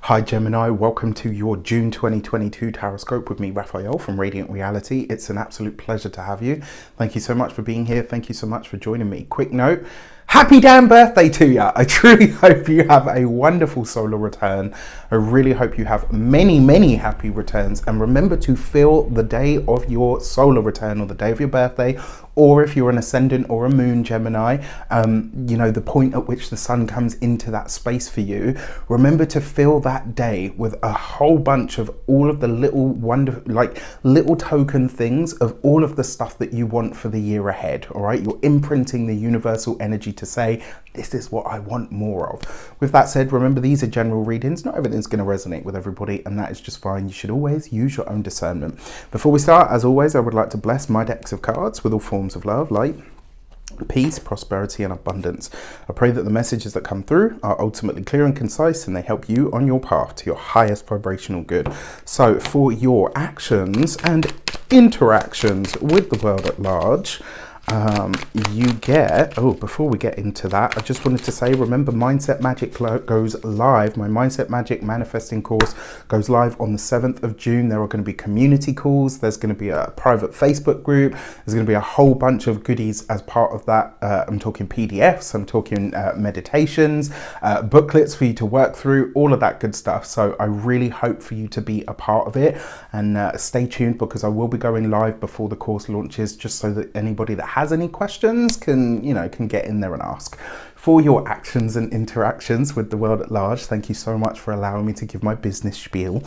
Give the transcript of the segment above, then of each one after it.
Hi Gemini, welcome to your June 2022 Taroscope with me, Raphael from Reydiant Reality. It's an absolute pleasure to have you. Thank you so much for being here. Thank you so much for joining me. Quick note, happy damn birthday to you. I truly hope you have a wonderful solar return. I really hope you have many happy returns. And remember to feel the day of your solar return or the day of your birthday, or if you're an ascendant or a moon Gemini, you know, the point at which the sun comes into that space for you. Remember to fill that day with a whole bunch of all of the little little token things of all of the stuff that you want for the year ahead. All right, you're imprinting the universal energy to say, this is what I want more of. With that said, remember these are general readings. Not everything's going to resonate with everybody, and that is just fine. You should always use your own discernment. Before we start, as always, I would like to bless my decks of cards with all forms of love, light, peace, prosperity and abundance. I pray that the messages that come through are ultimately clear and concise, and they help you on your path to your highest vibrational good. So for your actions and interactions with the world at large, you get, before we get into that, I just wanted to say, remember Mindset Magic goes live. My Mindset Magic manifesting course goes live on the 7th of June. There are going to be community calls. There's going to be a private Facebook group. There's going to be a whole bunch of goodies as part of that. I'm talking PDFs, I'm talking meditations, booklets for you to work through, all of that good stuff. So I really hope for you to be a part of it, and stay tuned, because I will be going live before the course launches, just so that anybody that has any questions can get in there and ask. For your actions and interactions with the world at large, thank you so much for allowing me to give my business spiel.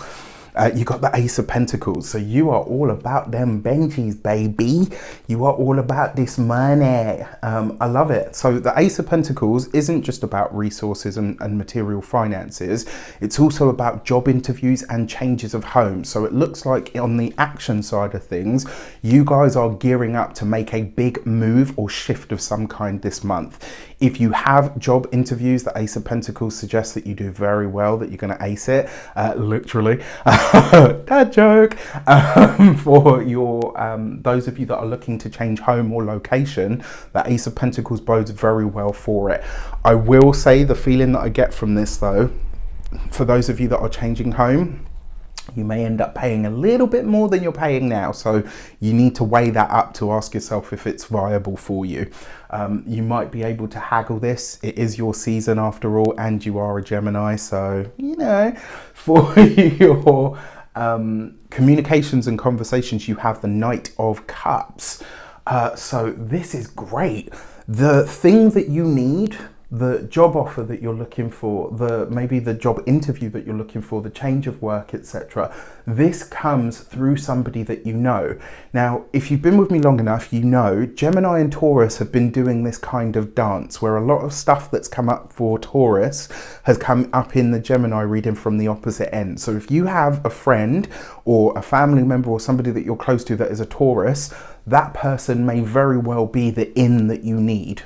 You got the Ace of Pentacles, so you are all about them Benjis, baby. You are all about this money. I love it. So the Ace of Pentacles isn't just about resources and material finances. It's also about job interviews and changes of home. So it looks like on the action side of things, you guys are gearing up to make a big move or shift of some kind this month. If you have job interviews, the Ace of Pentacles suggests that you do very well, that you're going to ace it, literally. Dad joke. For your those of you that are looking to change home or location, the Ace of Pentacles bodes very well for it. I will say the feeling that I get from this, though, for those of you that are changing home, you may end up paying a little bit more than you're paying now. So you need to weigh that up to ask yourself if it's viable for you. You might be able to haggle this. It is your season after all, and you are a Gemini. So, you know, for your communications and conversations, you have the Knight of Cups. So this is great. The thing that you need, the job offer that you're looking for, maybe the job interview that you're looking for, the change of work, etc. This comes through somebody that you know. Now, if you've been with me long enough, you know Gemini and Taurus have been doing this kind of dance where a lot of stuff that's come up for Taurus has come up in the Gemini reading from the opposite end. So if you have a friend or a family member or somebody that you're close to that is a Taurus, that person may very well be the in that you need.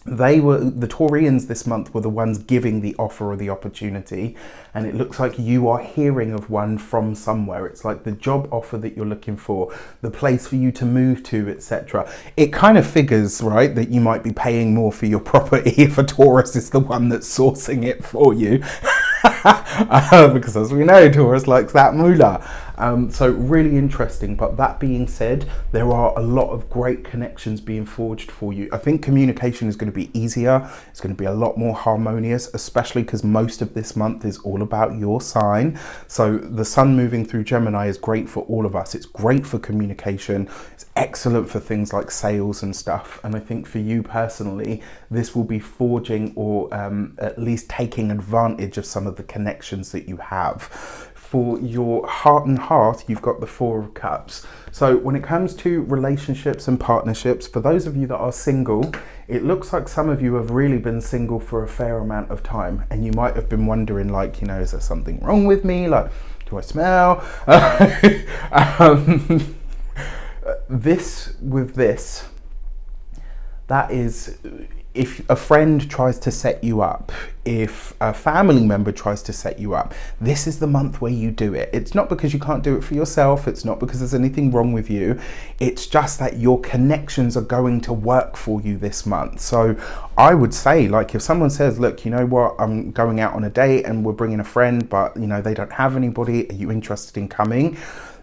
The Taurians this month were the ones giving the offer or the opportunity, and it looks like you are hearing of one from somewhere. It's like the job offer that you're looking for, the place for you to move to, etc. It kind of figures, right, that you might be paying more for your property if a Taurus is the one that's sourcing it for you. Because as we know, Taurus likes that moolah. So really interesting. But that being said, there are a lot of great connections being forged for you. I think communication is going to be easier. It's going to be a lot more harmonious, especially because most of this month is all about your sign. So the sun moving through Gemini is great for all of us. It's great for communication. It's excellent for things like sales and stuff. And I think for you personally, this will be forging or at least taking advantage of some of the connections that you have. For your heart and hearth, you've got the Four of Cups. So when it comes to relationships and partnerships, for those of you that are single, it looks like some of you have really been single for a fair amount of time, and you might have been wondering, like, you know, is there something wrong with me? Like, do I smell? That is, if a friend tries to set you up, if a family member tries to set you up, this is the month where you do it. It's not because you can't do it for yourself. It's not because there's anything wrong with you. It's just that your connections are going to work for you this month. So I would say, like, if someone says, look, you know what, I'm going out on a date and we're bringing a friend, but you know, they don't have anybody, are you interested in coming?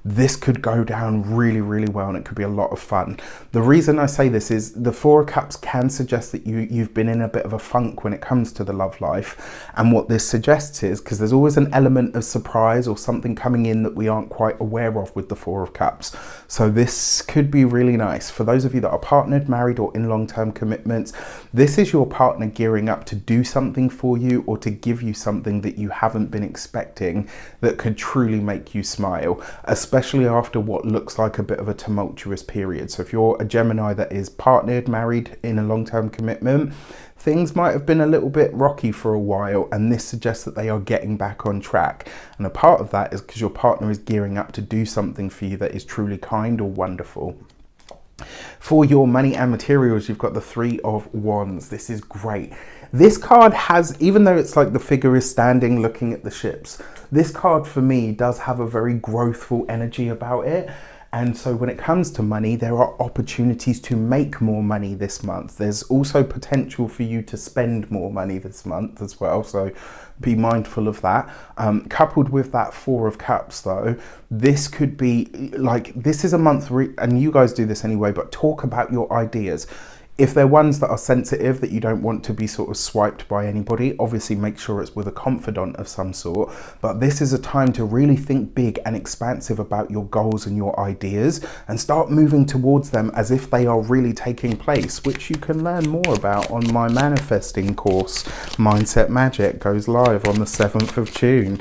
This could go down really, really well, and it could be a lot of fun. The reason I say this is the Four of Cups can suggest that you've been in a bit of a funk when it comes to the love life. And what this suggests is, because there's always an element of surprise or something coming in that we aren't quite aware of with the Four of Cups. So this could be really nice. For those of you that are partnered, married, or in long-term commitments, this is your partner gearing up to do something for you or to give you something that you haven't been expecting that could truly make you smile, especially after what looks like a bit of a tumultuous period. So if you're a Gemini that is partnered, married, in a long-term commitment, things might have been a little bit rocky for a while, and this suggests that they are getting back on track. And a part of that is because your partner is gearing up to do something for you that is truly kind or wonderful. For your money and materials, you've got the Three of Wands. This is great. This card has, even though it's like the figure is standing looking at the ships, this card for me does have a very growthful energy about it. And so when it comes to money, there are opportunities to make more money this month. There's also potential for you to spend more money this month as well. So be mindful of that. Coupled with that Four of Cups though, this could be like, this is a month, and you guys do this anyway, but talk about your ideas. If they're ones that are sensitive, that you don't want to be sort of swiped by anybody, obviously make sure it's with a confidant of some sort. But this is a time to really think big and expansive about your goals and your ideas, and start moving towards them as if they are really taking place, which you can learn more about on my manifesting course. Mindset Magic goes live on the 7th of June.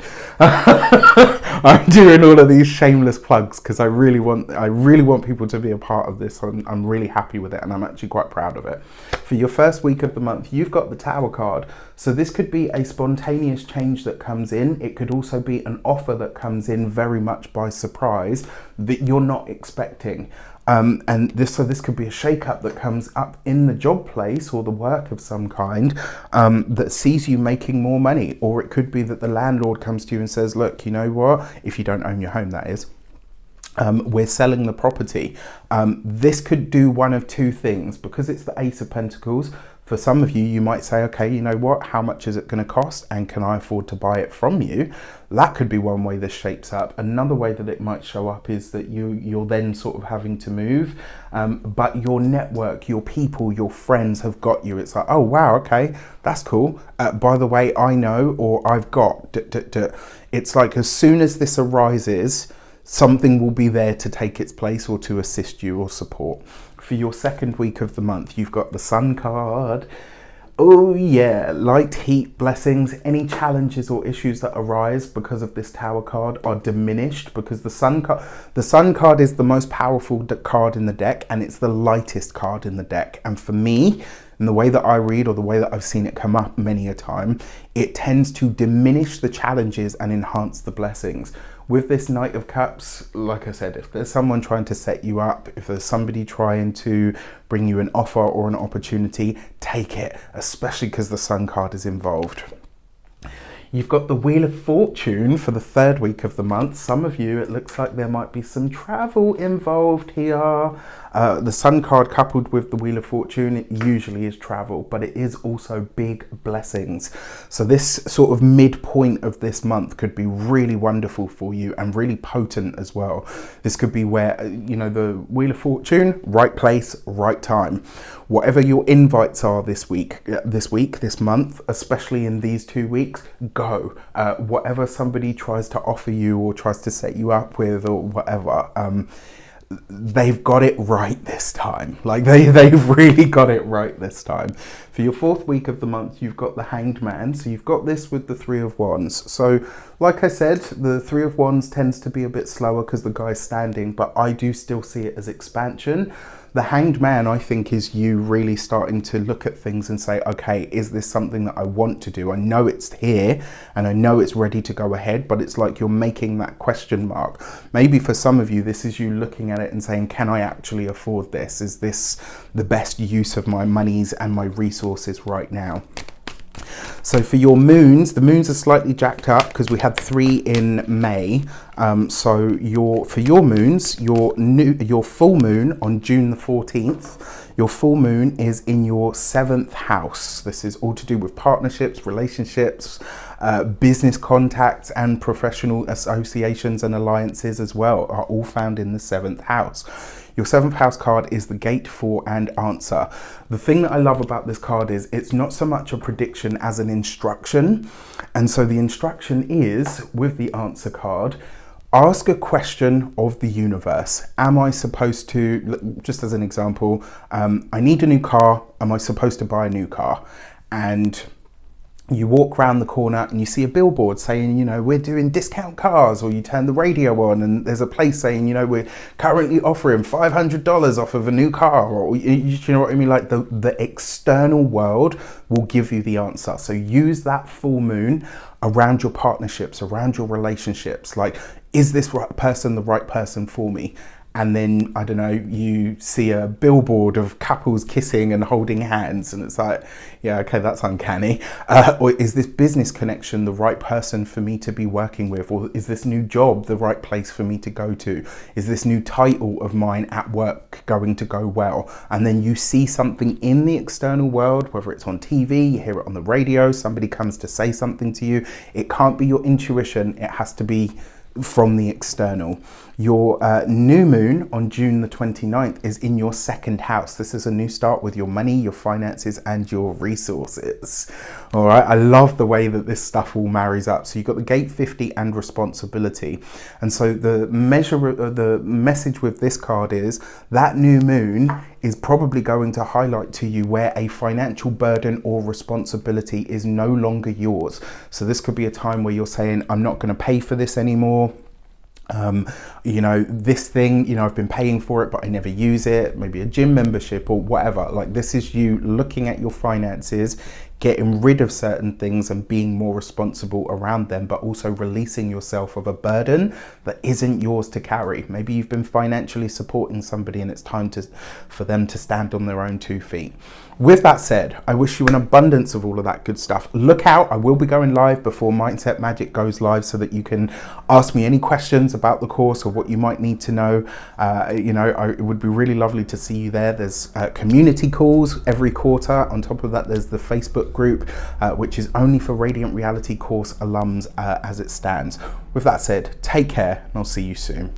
I'm doing all of these shameless plugs because I really want people to be a part of this. I'm really happy with it, and I'm actually quite proud of it. For your first week of the month, you've got the Tower card. So this could be a spontaneous change that comes in. It could also be an offer that comes in very much by surprise that you're not expecting. And this could be a shake-up that comes up in the job place or the work of some kind, that sees you making more money. Or it could be that the landlord comes to you and says, look, you know what, if you don't own your home, that is, we're selling the property. This could do one of two things. Because it's the Ace of Pentacles, for some of you, you might say, okay, you know what, how much is it going to cost, and can I afford to buy it from you? That could be one way this shapes up. Another way that it might show up is that you're then sort of having to move, but your network, your people, your friends have got you. It's like, oh wow, okay, that's cool. By the way, I know, or I've got. It's like as soon as this arises, something will be there to take its place or to assist you or support. For your second week of the month, you've got the Sun card. Oh yeah, light, heat, blessings. Any challenges or issues that arise because of this Tower card are diminished, because the Sun card is the most powerful card in the deck, and it's the lightest card in the deck. And for me, in the way that I read, or the way that I've seen it come up many a time, it tends to diminish the challenges and enhance the blessings. With this Knight of Cups, like I said, if there's someone trying to set you up, if there's somebody trying to bring you an offer or an opportunity, take it, especially because the Sun card is involved. You've got the Wheel of Fortune for the third week of the month. Some of you, it looks like there might be some travel involved here. The Sun card coupled with the Wheel of Fortune, it usually is travel, but it is also big blessings. So this sort of midpoint of this month could be really wonderful for you and really potent as well. This could be where, you know, the Wheel of Fortune, right place, right time. Whatever your invites are this month, especially in these 2 weeks, go. Whatever somebody tries to offer you or tries to set you up with or whatever, they've got it right this time. Like they've really got it right this time. For your fourth week of the month, you've got the Hanged Man. So you've got this with the Three of Wands. So like I said, the Three of Wands tends to be a bit slower because the guy's standing, but I do still see it as expansion. The Hanged Man, I think, is you really starting to look at things and say, okay, is this something that I want to do? I know it's here and I know it's ready to go ahead, but it's like you're making that question mark. Maybe for some of you, this is you looking at it and saying, can I actually afford this? Is this the best use of my monies and my resources right now? So for your moons, the moons are slightly jacked up because we had 3 in May. So for your moons, your full moon on June the 14th, your full moon is in your 7th house. This is all to do with partnerships, relationships, business contacts, and professional associations and alliances as well are all found in the 7th house. Your 7th house card is the gate for and answer. The thing that I love about this card is it's not so much a prediction as an instruction. And so the instruction is, with the answer card, ask a question of the universe. Am I supposed to, just as an example, I need a new car. Am I supposed to buy a new car? And you walk around the corner and you see a billboard saying, you know, we're doing discount cars, or you turn the radio on and there's a place saying, you know, we're currently offering $500 off of a new car, or you know what I mean? Like the external world will give you the answer. So use that full moon around your partnerships, around your relationships. Like, is this person the right person for me? And then, I don't know, you see a billboard of couples kissing and holding hands, and it's like, yeah, okay, that's uncanny. Or is this business connection the right person for me to be working with? Or is this new job the right place for me to go to? Is this new title of mine at work going to go well? And then you see something in the external world, whether it's on TV, you hear it on the radio, somebody comes to say something to you. It can't be your intuition, it has to be from the external. Your new moon on June the 29th is in your 2nd house. This is a new start with your money, your finances, and your resources. All right, I love the way that this stuff all marries up. So you've got the gate 50 and responsibility. And so the message with this card is that new moon is probably going to highlight to you where a financial burden or responsibility is no longer yours. So this could be a time where you're saying, I'm not going to pay for this anymore. You know, this thing, you know, I've been paying for it, but I never use it. Maybe a gym membership or whatever. Like, this is you looking at your finances, getting rid of certain things and being more responsible around them, but also releasing yourself of a burden that isn't yours to carry. Maybe you've been financially supporting somebody and it's time for them to stand on their own 2 feet. With that said, I wish you an abundance of all of that good stuff. Look out, I will be going live before Mindset Magic goes live so that you can ask me any questions about the course or what you might need to know. You know, it would be really lovely to see you there. There's community calls every quarter. On top of that, there's the Facebook group, which is only for Reydiant Reality course alums as it stands. With that said, take care and I'll see you soon.